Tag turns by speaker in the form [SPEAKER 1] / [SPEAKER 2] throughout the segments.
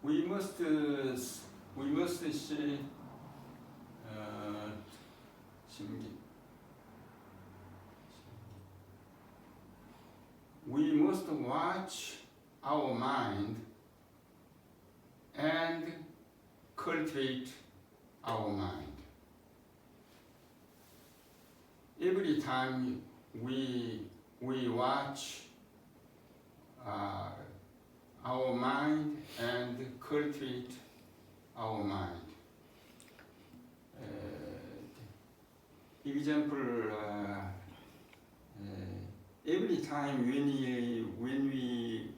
[SPEAKER 1] we must see 심기. We must watch our mind and cultivate our mind. Every time we watch our mind and cultivate our mind. Example, every time when we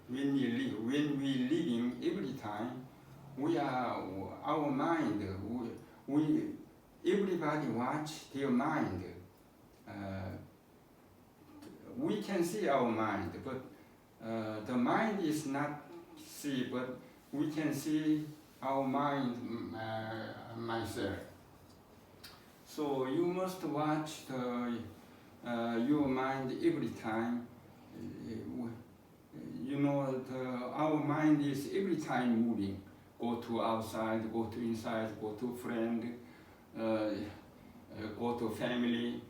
[SPEAKER 1] living, every time we are our mind. We everybody watch their mind. We can see our mind, but the mind is not see, but we can see our mind myself. So you must watch your mind every time. You know, our mind is every time moving. Go to outside, go to inside, go to friend, go to family.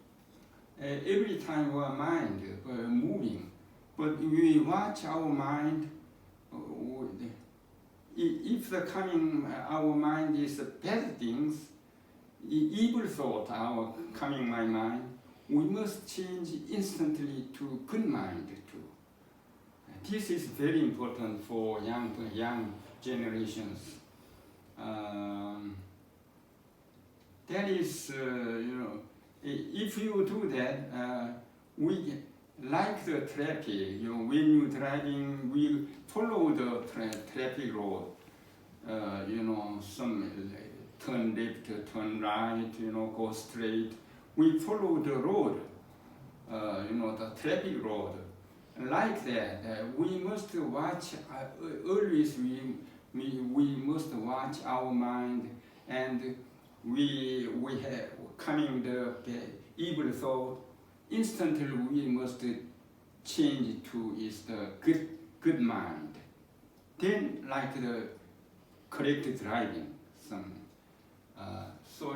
[SPEAKER 1] Every time our mind moving, but we watch our mind. If the coming our mind is bad things, evil thought our coming my mind, we must change instantly to good mind too. This is very important for young generations. That is, if you do that, we like the traffic. When you driving, we follow the traffic road. Some turn left, turn right. Go straight. We follow the road. The traffic road. Like that, we must watch. Always, we must watch our mind, and we have coming the evil thought. Instantly, we must change to is the good mind. Then, like the correct driving, so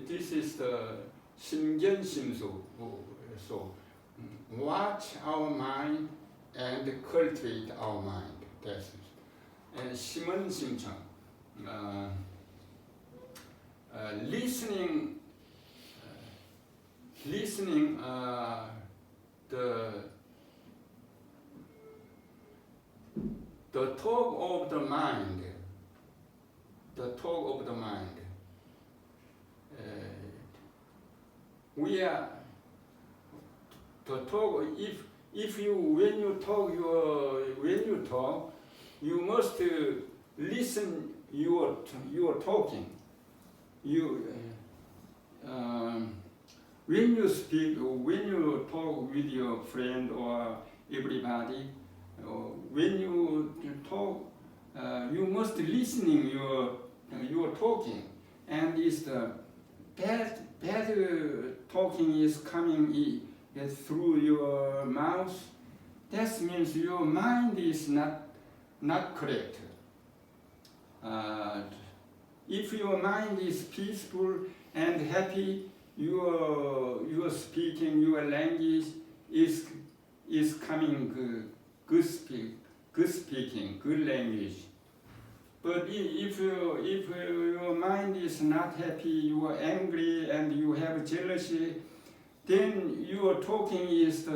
[SPEAKER 1] this is the 심견심소. So watch our mind and cultivate our mind. That's it. And 심은심청. Listening the talk of the mind. We are the talk. If you when you talk, you must listen your talking. When you speak, or when you talk with your friend or everybody, when you talk, you must listening your talking, and is the bad talking is coming through your mouth. That means your mind is not correct. If your mind is peaceful and happy, your speaking, your language is coming good speaking, good language. But if your mind is not happy, you are angry and you have jealousy, then your talking is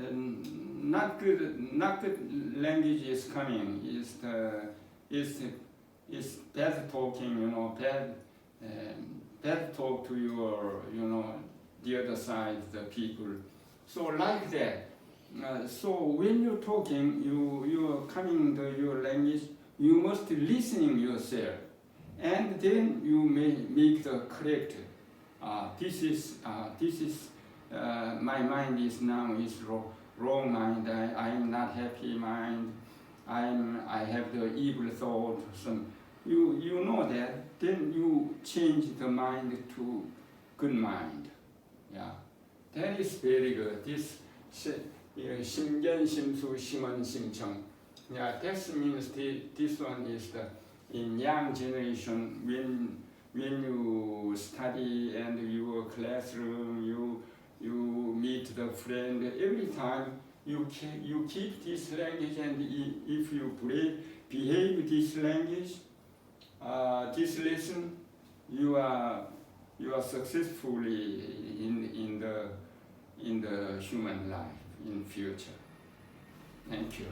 [SPEAKER 1] not good language is coming. Is bad talking, bad talk to your, the other side, the people. So like that. So when you're talking, you're coming your language, you must listening yourself, and then you may make the correct. This is my mind is now is wrong mind. I am not happy mind. I have the evil thought. You know that. Then you change the mind to good mind. Yeah, that is very good. 심견심수 심원심청. Yeah, that means this one is the in young generation when you study and your classroom you meet the friend every time you keep this language, and if you behave this language, this lesson, you are successfully in the human life in future. Thank you.